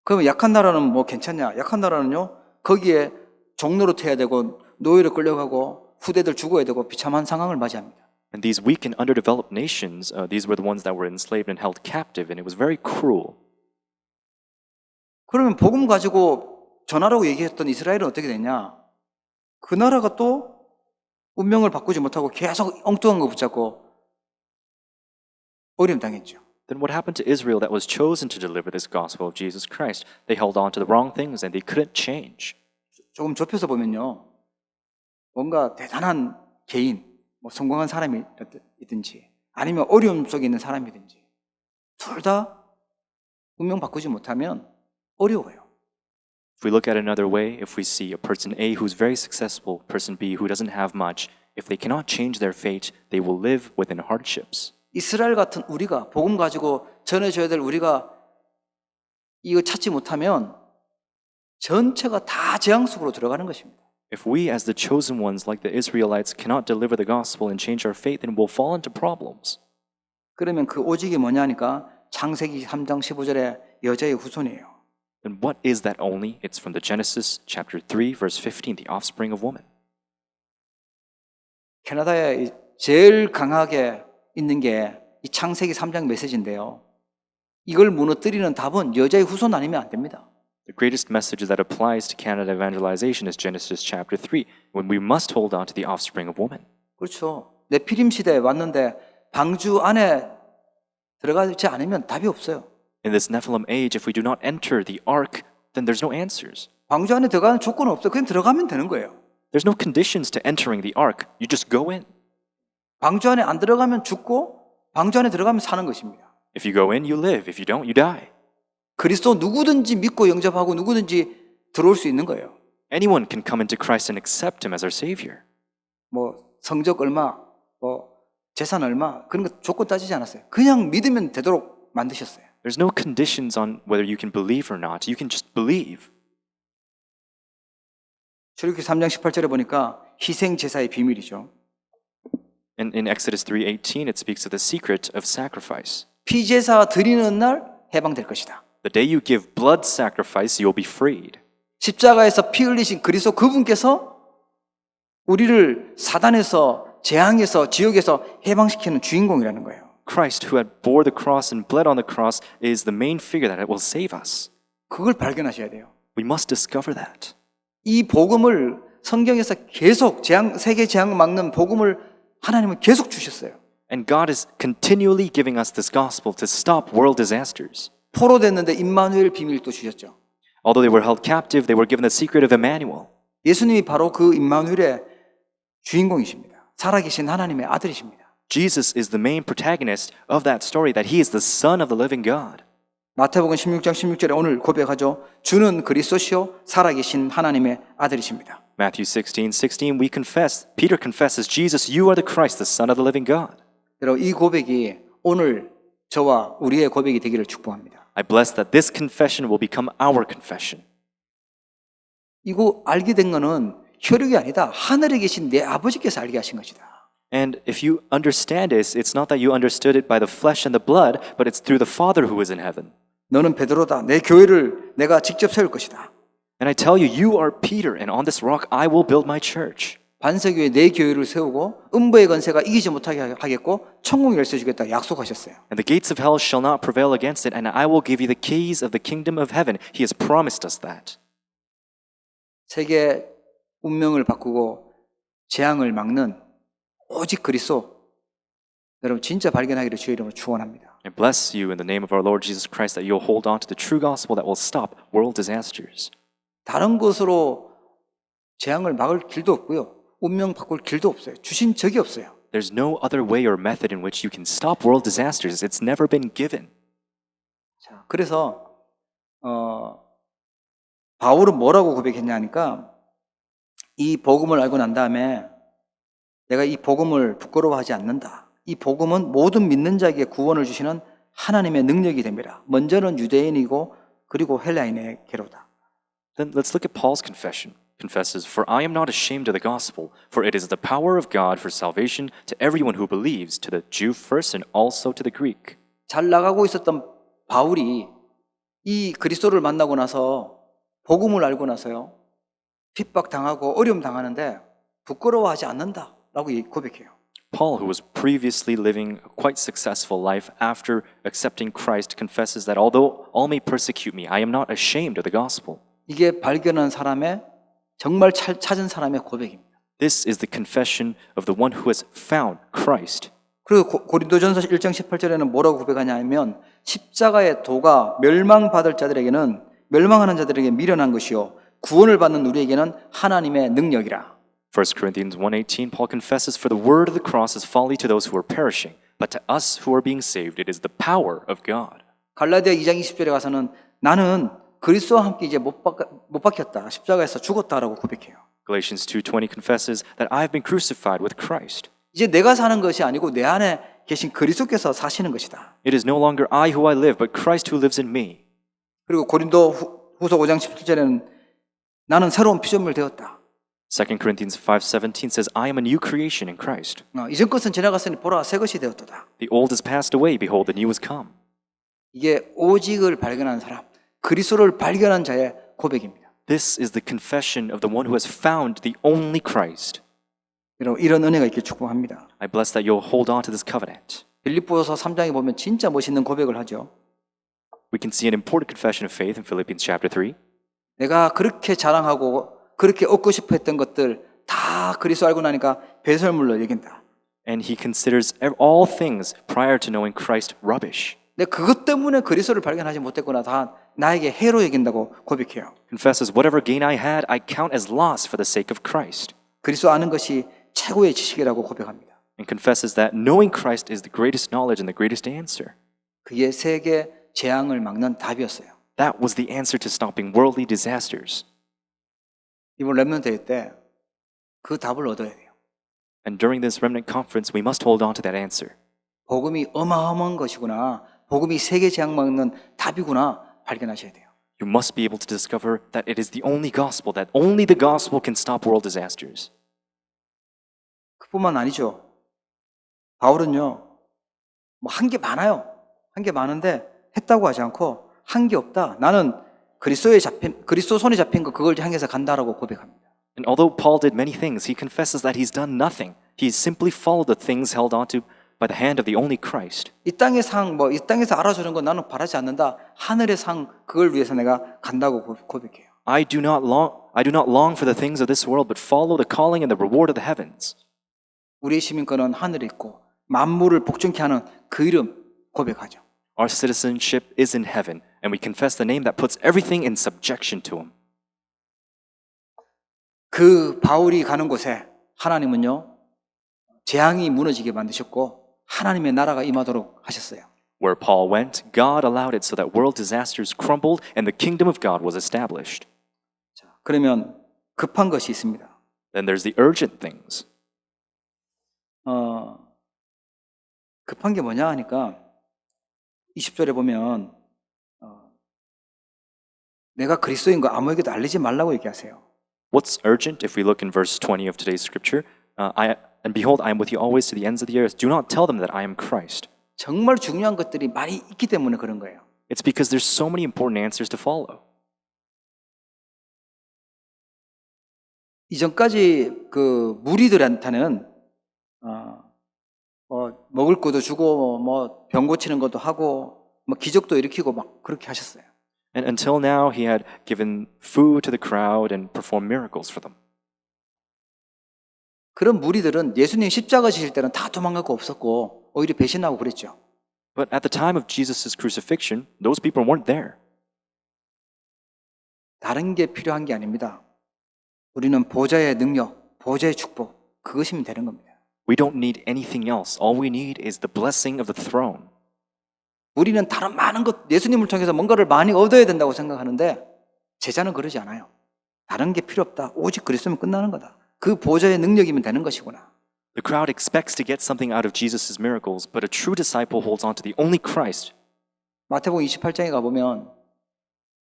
그러면 약한 나라는 뭐 괜찮냐? 약한 나라는요, 거기에 종로로 태야 되고 노예로 끌려가고 후대들 죽어야 되고 비참한 상황을 맞이합니다. And these weak and underdeveloped nations, these were the ones that were enslaved and held captive, and it was very cruel. 그러면 복음 가지고 전하라고 얘기했던 이스라엘은 어떻게 됐냐? 그 나라가 또 운명을 바꾸지 못하고 계속 엉뚱한 거 붙잡고 어려움 당했죠. Then what happened to Israel that was chosen to deliver this gospel of Jesus Christ? They held on to the wrong things and they couldn't change. 조금 좁혀서 보면요, 뭔가 대단한 개인, 뭐 성공한 사람이든지 아니면 어려움 속에 있는 사람이든지 둘 다 운명 바꾸지 못하면 어려워요. If we look at it another way, if we see a person A who's very successful, person B who doesn't have much, if they cannot change their fate, they will live within hardships. 이스라엘 같은 우리가 복음 가지고 전해줘야 될 우리가 이거 찾지 못하면 전체가 다 재앙 속으로 들어가는 것입니다. If we as the chosen ones like the Israelites cannot deliver the gospel and change our fate, then we'll fall into problems. 그러면 그 오직이 뭐냐니까 창세기 3장 15절에 여자의 후손이에요. Then what is that only? It's from the Genesis chapter 3 verse 15, the offspring of woman. 캐나다에 제일 강하게 있는 게 이 창세기 3장 메시지인데요. 이걸 무너뜨리는 답은 여자의 후손 아니면 안 됩니다. The greatest message that applies to Canada evangelization is Genesis chapter 3, when we must hold on to the offspring of woman. 그렇죠. 네피림 시대에 왔는데 방주 안에 들어가지 않으면 답이 없어요. In this Nephilim age, if we do not enter the ark, then there's no answers. 방주 안에 들어가는 조건은 없어요. 그냥 들어가면 되는 거예요. There's no conditions to entering the ark. You just go in. 방주 안에 안 들어가면 죽고 방주 안에 들어가면 사는 것입니다. If you go in, you live. If you don't, you die. 그리스도 누구든지 믿고 영접하고 누구든지 들어올 수 있는 거예요. Anyone can come into Christ and accept Him as our Savior. 뭐 성적 얼마, 뭐 재산 얼마 그런 거 조건 따지지 않았어요. 그냥 믿으면 되도록 만드셨어요. There's no conditions on whether you can believe or not. You can just believe. 출애굽기 3장 18절에 보니까 희생 제사의 비밀이죠. And in Exodus 3:18, it speaks of the secret of sacrifice. 피제사 드리는 날 해방될 것이다. The day you give blood sacrifice, you'll be freed. 십자가에서 피 흘리신 그리스도 그분께서 우리를 사단에서 재앙에서 지옥에서 해방시키는 주인공이라는 거예요. Christ, who had bore the cross and bled on the cross, is the main figure that will save us. 그걸 발견하셔야 돼요. We must discover that. 이 복음을 성경에서 계속 세계 재앙 막는 복음을 하나님은 계속 주셨어요. And God is continually giving us this gospel to stop world disasters. 포로됐는데 임마누엘 비밀도 주셨죠. Although they were held captive, they were given the secret of Emmanuel. 예수님이 바로 그 임마누엘의 주인공이십니다. 살아계신 하나님의 아들이십니다. Jesus is the main protagonist of that story, that he is the Son of the living God. 마태복음 16장 16절에 오늘 고백하죠. 주는 그리스도시요 살아계신 하나님의 아들이십니다. Matthew 16:16, Peter confesses, Jesus, you are the Christ, the Son of the living God. 여러분 이 고백이 오늘 저와 우리의 고백이 되기를 축복합니다. I bless that this confession will become our confession. 이거 알게 된 거는 혈육이 아니다. 하늘에 계신 내 아버지께서 알게 하신 것이다. And if you understand this, it's not that you understood it by the flesh and the blood, but it's through the Father who is in heaven. 너는 베드로다. 내 교회를 내가 직접 세울 것이다. And I tell you, you are Peter, and on this rock I will build my church. 반세교에 내 교회를 세우고 음부의 건세가 이기지 못하게 하겠고 천국을 열쇠 주겠다 약속하셨어요. And the gates of hell shall not prevail against it, and I will give you the keys of the kingdom of heaven. He has promised us that. 세계 운명을 바꾸고 재앙을 막는 오직 그리스도 여러분 진짜 발견하기를 주의 이름으로 축원합니다. I bless you in the name of our Lord Jesus Christ that you'll hold on to the true gospel that will stop world disasters. 다른 것으로 재앙을 막을 길도 없고요. 운명 바꿀 길도 없어요. 주신 적이 없어요. There's no other way or method in which you can stop world disasters. It's never been given. 자, 그래서 바울은 뭐라고 고백했냐 하니까 이 복음을 알고 난 다음에 내가 이 복음을 부끄러워하지 않는다. 이 복음은 모든 믿는 자에게 구원을 주시는 하나님의 능력이 됩니다. 먼저는 유대인이고 그리고 헬라인에게로다. Then let's look at Paul's confession. Confesses, "For I am not ashamed of the gospel, for it is the power of God for salvation to everyone who believes, to the Jew first and also to the Greek." 잘 나가고 있었던 바울이 이 그리스도를 만나고 나서 복음을 알고 나서요. 핍박당하고 어려움 당하는데 부끄러워하지 않는다라고 고백해요. Paul, who was previously living a quite successful life after accepting Christ, confesses that although all may persecute me, I am not ashamed of the gospel. 이게 발견한 사람의 정말 찾은 사람의 고백입니다. This is the confession of the one who has found Christ. 그리고 고린도전서 1장 18절에는 뭐라고 고백하냐 하면 십자가의 도가 멸망받을 자들에게는 멸망하는 자들에게 미련한 것이요 구원을 받는 우리에게는 하나님의 능력이라. 1 Corinthians 1:18, Paul confesses, "For the word of the cross is folly to those who are perishing, but to us who are being saved, it is the power of God." 갈라디아 2장 20절에 가서는 나는 그리스도와 함께 이제 못 박혔다. 십자가에서 죽었다라고 고백해요. Galatians 2:20 confesses that I have been crucified with Christ. 이제 내가 사는 것이 아니고 내 안에 계신 그리스도께서 사시는 것이다. It is no longer I who I live, but Christ who lives in me. 그리고 고린도 후서 5장 17절에는 나는 새로운 피조물 되었다. 2 Corinthians 5:17 says, "I am a new creation in Christ. 이전 것은 지나갔으니 보라 새 것이 되었도다. The old has passed away, behold, the new has come." 이게 오직을 발견한 사람, 그리스도를 발견한 자의 고백입니다. This is the confession of the one who has found the only Christ. 여러분 이런 은혜가 있길 축복합니다. I bless that you'll hold on to this covenant. 빌립보서 3장에 보면 진짜 멋있는 고백을 하죠. We can see an important confession of faith in Philippians chapter 3. 내가 그렇게 자랑하고 그렇게 얻고 싶어 했던 것들 다 그리스도 알고 나니까 배설물로 여긴다. And he considers all things prior to knowing Christ rubbish. 내가 그것 때문에 그리스도를 발견하지 못했구나. 다 나에게 해로 여긴다고 고백해요. Confesses, "Whatever gain I had, I count as loss for the sake of Christ." 그리스도 아는 것이 최고의 지식이라고 고백합니다. And confesses that knowing Christ is the greatest knowledge and the greatest answer. 그게 세계 재앙을 막는 답이었어요. That was the answer to stopping worldly disasters. 이번 렘넌트 대회 때 그 답을 얻어야 돼요. And during this remnant conference, we must hold on to that answer. 복음이 어마어마한 것이구나. 복음이 세계 재앙 막는 답이구나 발견하셔야 돼요. You must be able to discover that it is the only gospel, that only the gospel can stop world disasters. 그뿐만 아니죠. 바울은요, 뭐 한 게 많아요. 한 게 많은데 했다고 하지 않고 한 게 없다. 나는 그리스도 손에 잡힌 거 그걸 향해서 간다라고 고백합니다. And although Paul did many things, he confesses that he's done nothing. He's simply followed the things held onto by the hand of the only Christ. 이 땅의 상, 이 땅에서 알아주는 건 나는 바라지 않는다. 하늘의 상, 그걸 위해서 내가 간다고 고백해요. I do not long for the things of this world, but follow the calling and the reward of the heavens. 우리의 시민권은 하늘에 있고 만물을 복종케 하는 그 이름 고백하죠. Our citizenship is in heaven, and we confess the name that puts everything in subjection to him. 그 바울이 가는 곳에 하나님은요, 재앙이 무너지게 만드셨고 하나님의 나라가 임하도록 하셨어요. Where Paul went, God allowed it so that world disasters crumbled and the kingdom of God was established. 자, 그러면 급한 것이 있습니다. Then there's the urgent things. 급한 게 뭐냐 하니까 20절에 보면 내가 그리스도인 거 아무에게도 알리지 말라고 얘기하세요. What's urgent if we look in verse 20 of today's scripture? And behold, I am with you always to the ends of the earth. Do not tell them that I am Christ. 정말 중요한 것들이 많이 있기 때문에 그런 거예요. It's because there's so many important answers to follow. 이전까지 그 무리들한테는 먹을 것도 주고 병 고치는 것도 하고 기적도 일으키고 막 그렇게 하셨어요. And until now, he had given food to the crowd and performed miracles for them. 그런 무리들은 예수님 십자가 지실 때는 다 도망가고 없었고 오히려 배신하고 그랬죠. But at the time of Jesus' crucifixion, those people weren't there. 다른 게 필요한 게 아닙니다. 우리는 보좌의 능력, 보좌의 축복, 그것이면 되는 겁니다. We don't need anything else. All we need is the blessing of the throne. 우리는 다른 많은 것, 예수님을 통해서 뭔가를 많이 얻어야 된다고 생각하는데 제자는 그러지 않아요. 다른 게 필요 없다. 오직 그리스도면 끝나는 거다. 그 보좌의 능력이면 되는 것이구나. The crowd expects to get something out of Jesus' miracles, but a true disciple holds on to the only Christ. 마태복음 28장에 가보면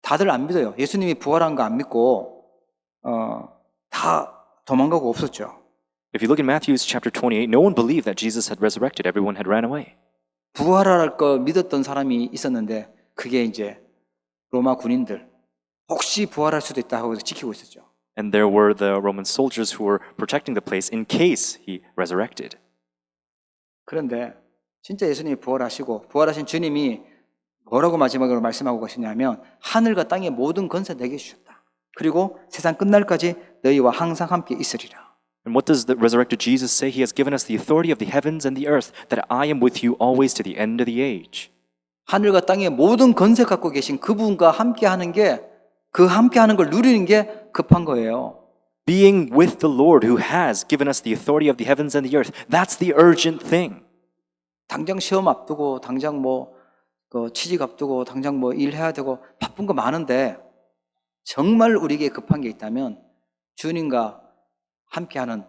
다들 안 믿어요. 예수님이 부활한 거 안 믿고 다 도망가고 없었죠. If you look in Matthew chapter 28, no one believed that Jesus had resurrected. Everyone had ran away. 부활할 거 믿었던 사람이 있었는데 그게 이제 로마 군인들 혹시 부활할 수도 있다 하고 지키고 있었죠. And there were the Roman soldiers who were protecting the place in case he resurrected. 그런데 진짜 예수님이 부활하신 주님이 뭐라고 마지막으로 말씀하고 가시냐면 하늘과 땅의 모든 권세 내게 주셨다. 그리고 세상 끝날까지 너희와 항상 함께 있으리라. And what does the resurrected Jesus say? He has given us the authority of the heavens and the earth, that I am with you always to the end of the age. 하늘과 땅의 모든 권세 갖고 계신 그분과 함께하는 게 그 함께하는 걸 누리는 게 급한 거예요. Being with the Lord who has given us the authority of the heavens and the earth, that's the urgent thing. 당장 시험 앞두고 당장 취직 앞두고 당장 일해야 되고 바쁜 거 많은데 정말 우리에게 급한 게 있다면 주님과 함께하는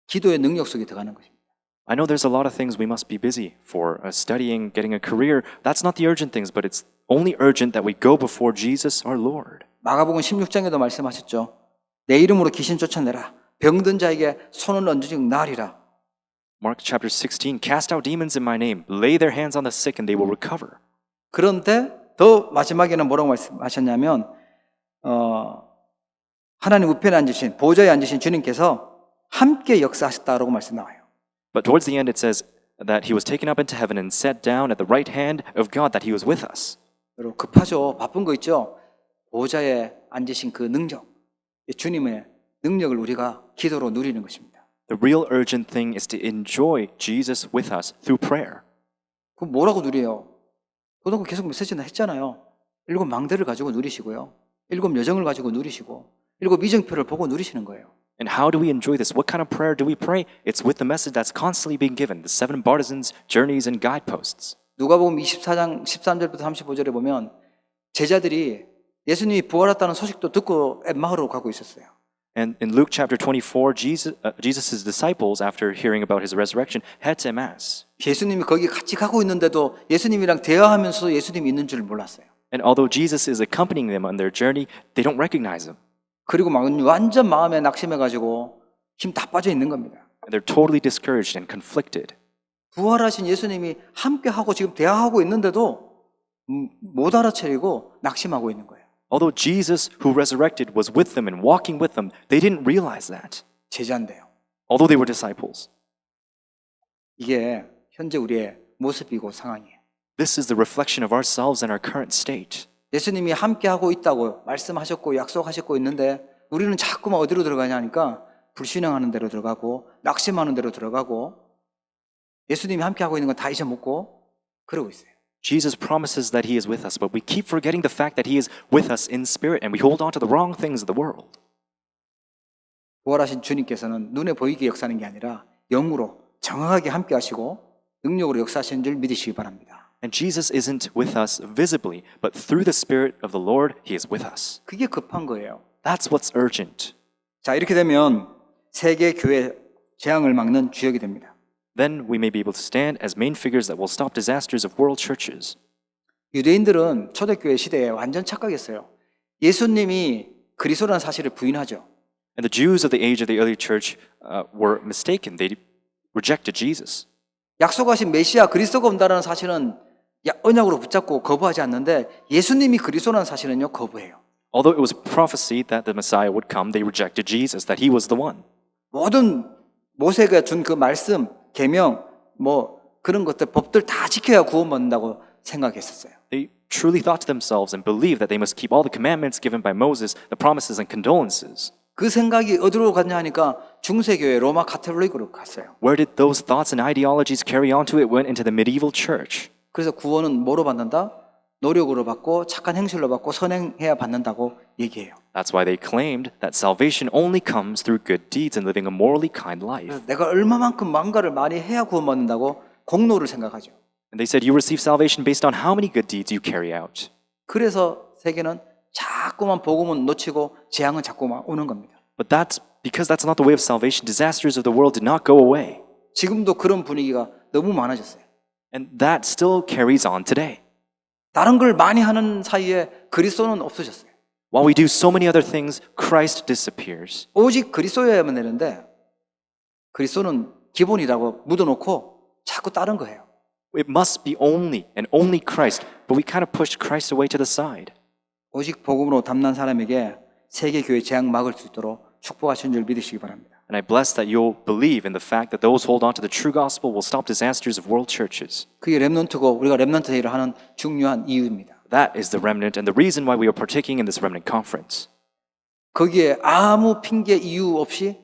기도의 능력 속에 들어가는 것입니다. I know there's a lot of things we must be busy for, studying, getting a career. That's not the urgent things, but it's only urgent that we go before Jesus our Lord. 마가복음 16장에도 말씀하셨죠. 내 이름으로 귀신 쫓아내라. 병든 자에게 손을 얹으면 나으리라. Mark chapter 16, cast out demons in my name, lay their hands on the sick and they will recover. 그런데 더 마지막에는 뭐라고 말씀하셨냐면 하나님 우편에 앉으신 보좌에 앉으신 주님께서 함께 역사하셨다라고 말씀 나와요. But towards the end it says that he was taken up into heaven and sat down at the right hand of God, that he was with us. 여러분 급하죠. 바쁜 거 있죠. 보좌에 앉으신 그 능력, 주님의 능력을 우리가 기도로 누리는 것입니다. The real urgent thing is to enjoy Jesus with us through prayer. 그럼 뭐라고 누려요? 그동안 계속 메시지나 했잖아요. 7 망대를 가지고 누리시고요. 7 여정을 가지고 누리시고 7 이정표를 보고 누리시는 거예요. And how do we enjoy this? What kind of prayer do we pray? It's with the message that's constantly being given, the 7 partisans, journeys, and guideposts. 누가복음 24장 13절부터 35절에 보면 제자들이 예수님이 부활했다는 소식도 듣고 엠마오로 가고 있었어요. And in Luke chapter 24, Jesus' disciples, after hearing about his resurrection, head to Emmaus. 예수님이 거기 같이 가고 있는데도 예수님이랑 대화하면서 예수님이 있는 줄 몰랐어요. And although Jesus is accompanying them on their journey, they don't recognize him. 그리고 막 완전 마음에 낙심해가지고 힘 다 빠져 있는 겁니다. And they're totally discouraged and conflicted. 부활하신 예수님이 함께하고 지금 대화하고 있는데도 못 알아차리고 낙심하고 있는 거예요. Although Jesus, who resurrected, was with them and walking with them, they didn't realize that. 제자인데요. Although they were disciples. 이게 현재 우리의 모습이고 상황이에요. This is the reflection of ourselves and our current state. 예수님이 함께하고 있다고 말씀하셨고 약속하셨고 있는데 우리는 자꾸만 어디로 들어가냐 하니까 불신앙하는 데로 들어가고 낙심하는 데로 들어가고 예수님이 함께하고 있는 건 다 잊어먹고 그러고 있어요. Jesus promises that he is with us, but we keep forgetting the fact that he is with us in spirit and we hold on to the wrong things of the world. 부활하신 주님께서는 눈에 보이게 역사하는 게 아니라 영으로 정확하게 함께하시고 능력으로 역사하시는 줄 믿으시기 바랍니다. And Jesus isn't with us visibly, but through the Spirit of the Lord, he is with us. 그게 급한 거예요. That's what's urgent. 자, 이렇게 되면 세계 교회 재앙을 막는 주역이 됩니다. Then we may be able to stand as main figures that will stop disasters of world churches. 유대인들은 초대교회 시대에 완전 착각했어요. 예수님이 그리스도라는 사실을 부인하죠. And the Jews of the age of the early church were mistaken. They rejected Jesus. 약속하신 메시아 그리스도가 온다는 사실은 언약으로 붙잡고 거부하지 않는데 예수님이 그리스도라는 사실은요 거부해요. Although it was a prophecy that the Messiah would come, they rejected Jesus, that he was the one. 모든 모세가 준 그 말씀, 계명, 뭐 그런 것들, 법들 다 지켜야 구원받는다고 생각했었어요. They truly thought to themselves and believed that they must keep all the commandments given by Moses, the promises and condolences. 그 생각이 어디로 갔냐 하니까 중세교회 로마 가톨릭으로 갔어요. Where did those thoughts and ideologies carry on to? It went into the medieval church. 그래서 구원은 뭐로 받는다? 노력으로 받고 착한 행실로 받고 선행해야 받는다고 얘기해요. That's why they claimed that salvation only comes through good deeds and living a morally kind life. 내가 얼마만큼 뭔가를 많이 해야 구원받는다고 공로를 생각하죠. And they said you receive salvation based on how many good deeds you carry out. 그래서 세계는 자꾸만 복음은 놓치고 재앙은 자꾸만 오는 겁니다. But that's because that's not the way of salvation. Disasters of the world did not go away. 지금도 그런 분위기가 너무 많아졌어요. And that still carries on today. 다른 걸 많이 하는 사이에 그리스도는 없어졌어요. While we do so many other things, Christ disappears. 오직 그리스도여야만 되는데 그리스도는 기본이라고 묻어놓고 자꾸 다른 거 해요. It must be only and only Christ, but we kind of push Christ away to the side. 오직 복음으로 담난 사람에게 세계 교회 재앙 막을 수 있도록 축복하신 줄 믿으시기 바랍니다. And I bless that you'll believe in the fact that those who hold on to the true gospel will stop disasters of world churches. 그게 렘넌트고 우리가 렘넌트 데이를 하는 중요한 이유입니다. That is the remnant and the reason why we are partaking in this remnant conference. 거기에 아무 핑계 이유 없이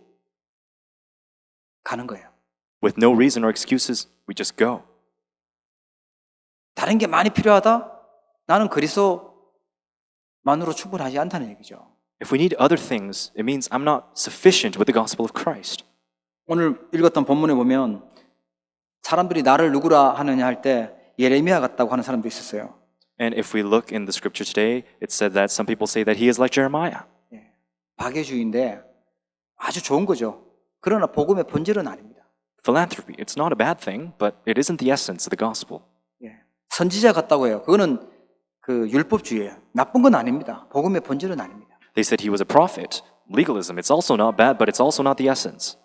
가는 거예요. With no reason or excuses, we just go. 다른 게 많이 필요하다? 나는 그리스도만으로 충분하지 않다는 얘기죠. If we need other things, it means I'm not sufficient with the gospel of Christ. 오늘 읽었던 본문에 보면 사람들이 나를 누구라 하느냐 할 때 예레미야 같다고 하는 사람도 있었어요. And if we look in the scripture today, it said that some people say that he is like Jeremiah. 박애주의인데 아주 좋은 거죠. 그러나 복음의 본질은 아닙니다. Philanthropy, it's not a bad thing, but it isn't the essence of the gospel. 선지자 같다고 해요. 그거는 그 율법주의예요. 나쁜 건 아닙니다. 복음의 본질은 아닙니다. They said he was a prophet. Legalism, it's also not bad, but it's also not the essence.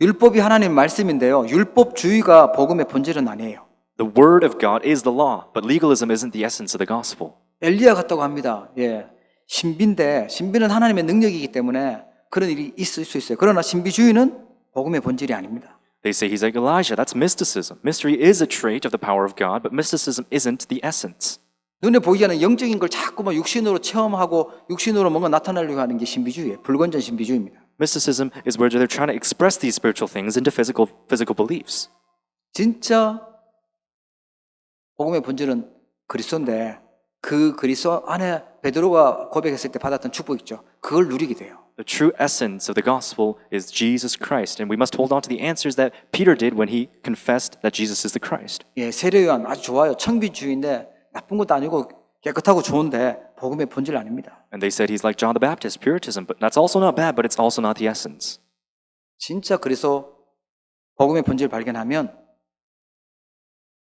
율법이 하나님 말씀인데요. 율법주의가 복음의 본질은 아니에요. The word of God is the law, but legalism isn't the essence of the gospel. 엘리야 같다고 합니다. 신비인데 신비는 하나님의 능력이기 때문에 그런 일이 있을 수 있어요. 그러나 신비주의는 복음의 본질이 아닙니다. They say he's like Elijah. That's mysticism. Mystery is a trait of the power of God, but mysticism isn't the essence. 눈에 보이지 않는 영적인 걸 자꾸만 육신으로 체험하고 육신으로 뭔가 나타내려고 하는 게 신비주의예요. 불건전 신비주의입니다. Mysticism is where they're trying to express these spiritual things into physical beliefs. 진짜 복음의 본질은 그리스도인데 그 그리스도 안에 베드로가 고백했을 때 받았던 축복 있죠. 그걸 누리게 돼요. The true essence of the gospel is Jesus Christ, and we must hold on to the answers that Peter did when he confessed that Jesus is the Christ. 세례요한 아주 좋아요. 청비주의인데 나쁜 것도 아니고 깨끗하고 좋은데 복음의 본질 아닙니다. And they said he's like John the Baptist, Puritanism, but that's also not bad, but it's also not the essence. 진짜 그래서 복음의 본질 발견하면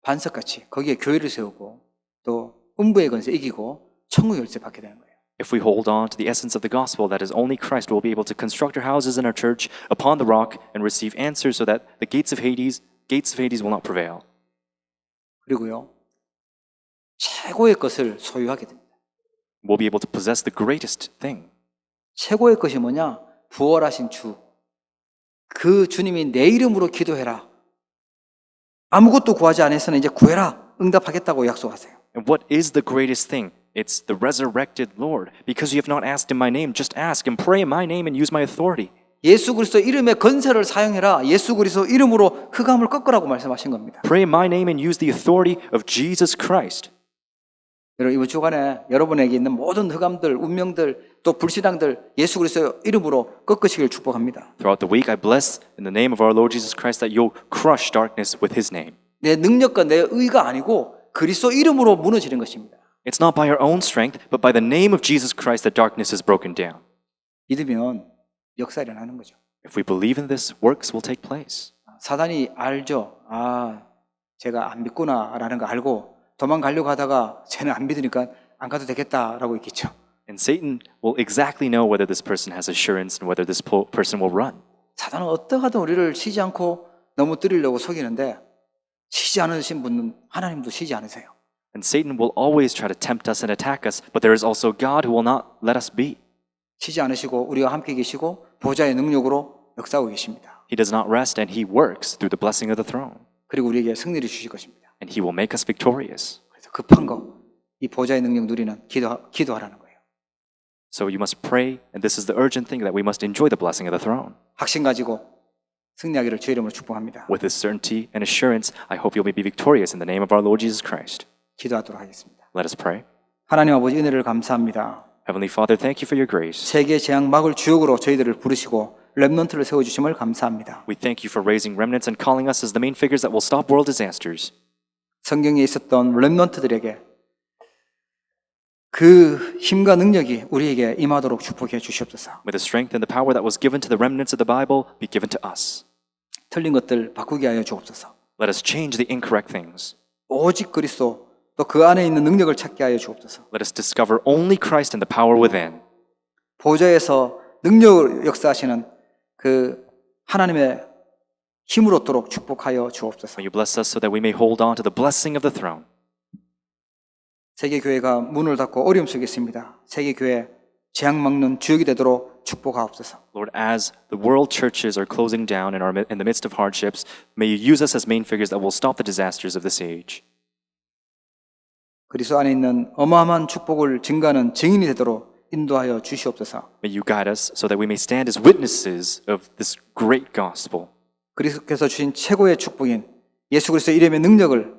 반석같이 거기에 교회를 세우고 또 음부의 권세 이기고 천국 열쇠 받게 되는 거예요. If we hold on to the essence of the gospel, that is only Christ will be able to construct our houses in our church upon the rock and receive answers so that the gates of Hades will not prevail. 그리고요, 최고의 것을 소유하게 됩니다. We'll be able to possess the greatest thing. 최고의 것이 뭐냐? 부활하신 주. 그 주님이 내 이름으로 기도해라. 아무것도 구하지 않아서는 이제 구해라. 응답하겠다고 약속하세요. And what is the greatest thing? It's the resurrected Lord. Because you have not asked in my name, just ask and pray in my name and use my authority. 예수 그리스도 이름의 건세를 사용해라. 예수 그리스도 이름으로 흑암을 꺾으라고 말씀하신 겁니다. Pray in my name and use the authority of Jesus Christ. 여러분 이번 주간에 여러분에게 있는 모든 흑암들, 운명들, 또 불신앙들 예수 그리스도 이름으로 꺾으시길 축복합니다. Throughout the week, I bless in the name of our Lord Jesus Christ that you'll crush darkness with His name. 내 능력과 내 의가 아니고 그리스도 이름으로 무너지는 것입니다. It's not by our own strength, but by the name of Jesus Christ that darkness is broken down. 믿으면 역사 일어나는 거죠. If we believe in this, works will take place. 사단이 알죠. 제가 안 믿구나라는 거 알고 도망가려고 하다가 쟤는 안 믿으니까 안 가도 되겠다라고 있겠죠. And Satan will exactly know whether this person has assurance and whether this person will run. 사단은 어떠하든 우리를 쉬지 않고 넘어뜨리려고 속이는데 쉬지 않으신 분은 하나님도 쉬지 않으세요. And Satan will always try to tempt us and attack us, but there is also God who will not let us be. 쉬지 않으시고 우리와 함께 계시고 보좌의 능력으로 역사하고 계십니다. He does not rest and He works through the blessing of the throne. 그리고 우리에게 승리를 주실 것입니다. And He will make us victorious. 그래서 급한 거, 이 보좌의 능력 누리는 기도하라는 거예요. So you must pray, and this is the urgent thing that we must enjoy the blessing of the throne. 확신 가지고 승리하기를 주의 이름으로 축복합니다. With this certainty and assurance, I hope you may be victorious in the name of our Lord Jesus Christ. 기도하도록 하겠습니다. Let us pray. 하나님 아버지 은혜를 감사합니다. Heavenly Father, thank you for your grace. 세계 재앙 막을 주역으로 저희들을 부르시고 렘넌트를 세워주심을 감사합니다. We thank you for raising remnants and calling us as the main figures that will stop world disasters. 성경에 있었던 렘넌트들에게 그 힘과 능력이 우리에게 임하도록 축복해 주시옵소서. May the strength and the power that was given to the remnants of the Bible be given to us. 틀린 것들 바꾸게 하여 주옵소서. Let us change the incorrect things. 오직 그리스도 또 그 안에 있는 능력을 찾게 하여 주옵소서. Let us discover only Christ and the power within. 보좌에서 능력을 역사하시는 그 하나님의 힘을 얻도록 축복하여 주옵소서. May you bless us so that we may hold on to the blessing of the throne. 세계 교회가 문을 닫고 어려움 속에 있습니다. 세계 교회 재앙 막는 주역이 되도록 축복하옵소서. Lord, as the world churches are closing down in the midst of hardships, may you use us as main figures that will stop the disasters of this age. 그리스도 안에 있는 어마어마한 축복을 증가하는 증인이 되도록 인도하여 주시옵소서. May you guide us so that we may stand as witnesses of this great gospel. 그리스도께서 주신 최고의 축복인 예수 그리스도의 이름의 능력을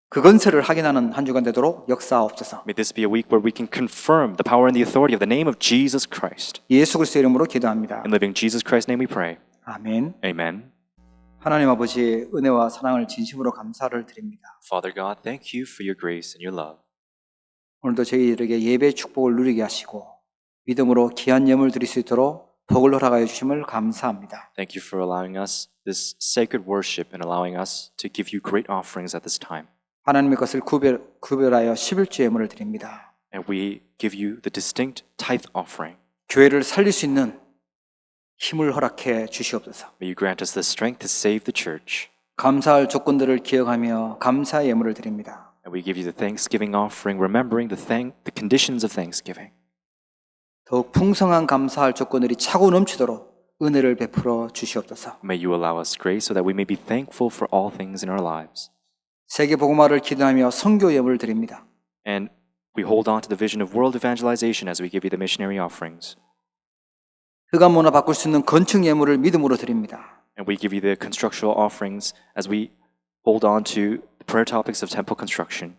그 건설을 확인하는 한 주간 되도록 역사하옵소서. May this be a week where we can confirm the power and the authority of the name of Jesus Christ. 예수 그리스도의 이름으로 기도합니다. In living Jesus Christ's name we pray. 아멘. Amen. 하나님 아버지 은혜와 사랑을 진심으로 감사를 드립니다. Father God, thank you for your grace and your love. 오늘도 저희들에게 예배의 축복을 누리게 하시고 믿음으로 귀한 예물 드릴 수 있도록 복을 허락하여 주심을 감사합니다. Thank you for allowing us this sacred worship and allowing us to give you great offerings at this time. 하나님의 것을 구별하여 11조 예물을 드립니다. And we give you the distinct tithe offering. 교회를 살릴 수 있는 힘을 허락해 주시옵소서. May you grant us the strength to save the church. 감사할 조건들을 기억하며 감사의 예물을 드립니다. And we give you the thanksgiving offering, remembering the conditions of thanksgiving. 더욱 풍성한 감사할 조건들이 차고 넘치도록 은혜를 베풀어 주시옵소서. May you allow us grace so that we may be thankful for all things in our lives. 세계 복음화를 기도하며 선교 예물을 드립니다. And we hold on to the vision of world evangelization as we give you the missionary offerings. 흑암 문화 바꿀 수 있는 건축 예물을 믿음으로 드립니다. And we give you the constructional offerings as we hold on to the prayer topics of temple construction.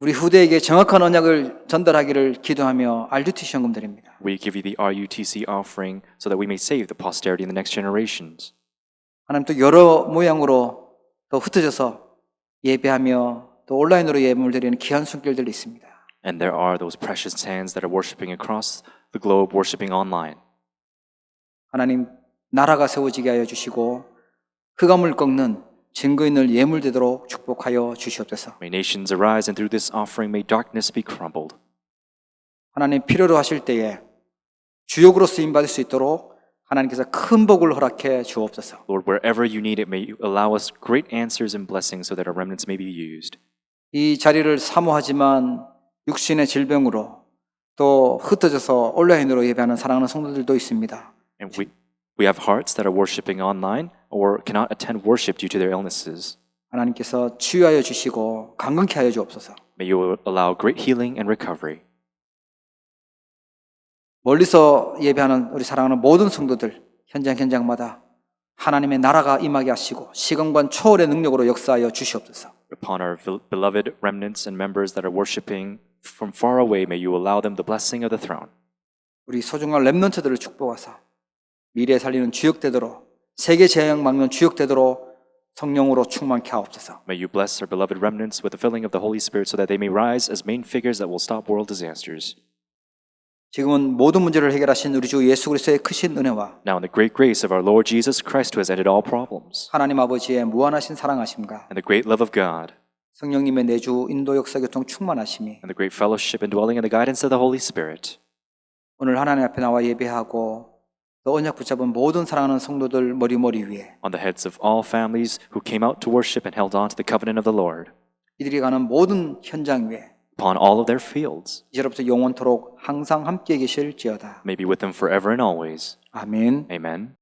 우리 후대에게 정확한 언약을 전달하기를 기도하며 RUTC 헌금 드립니다. We give you the RUTC offering so that we may save the posterity in the next generations. 하나님 또 여러 모양으로 더 흩어져서 예배하며 또 온라인으로 예물 드리는 귀한 손길들이 있습니다. And there are those precious hands that are worshiping across the globe, worshiping online. 하나님 나라가 세워지게 하여 주시고 흑암을 꺾는 증거인을 예물되도록 축복하여 주시옵소서. May nations arise, and through this offering may darkness be crumbled. 하나님 필요로 하실 때에 주역으로 쓰임 받을 수 있도록 하나님께서 큰 복을 허락해 주옵소서. Lord, wherever you need it, may you allow us great answers and blessings so that our remnants may be used. 이 자리를 사모하지만 육신의 질병으로 또 흩어져서 온라인으로 예배하는 사랑하는 성도들도 있습니다. And we have hearts that are worshiping online or cannot attend worship due to their illnesses. 하나님께서 치유하여 주시고 강건케 하여 주옵소서. May you allow great healing and recovery. 멀리서 예배하는 우리 사랑하는 모든 성도들 현장마다 하나님의 나라가 임하게 하시고 시간관 초월의 능력으로 역사하여 주시옵소서. Upon our beloved remnants and members that are worshiping from far away, may you allow them the blessing of the throne. 우리 소중한 렘넌트들을 축복하사 미래에 살리는 주역되도록 세계 재앙 막는 주역되도록 성령으로 충만케 하옵소서. May you bless our beloved remnants with the filling of the Holy Spirit so that they may rise as main figures that will stop world disasters. 지금은 모든 문제를 해결하신 우리 주 예수 그리스도의 크신 은혜와 Now in the great grace of our Lord Jesus Christ who has ended all problems, 하나님 아버지의 무한하신 사랑하심과 and the great love of God, 성령님의 내주 인도 역사 교통 충만하심이 and the great fellowship and dwelling in the guidance of the Holy Spirit, 오늘 하나님 앞에 나와 예배하고 또 언약 붙잡은 모든 사랑하는 성도들 머리 위에 on the heads of all families who came out to worship and held on to the covenant of the Lord, 이들이 가는 모든 현장 위에 upon all of their fields, 이제로부터 영원토록 항상 함께 계실지어다. may be with them forever and always. 아멘. Amen.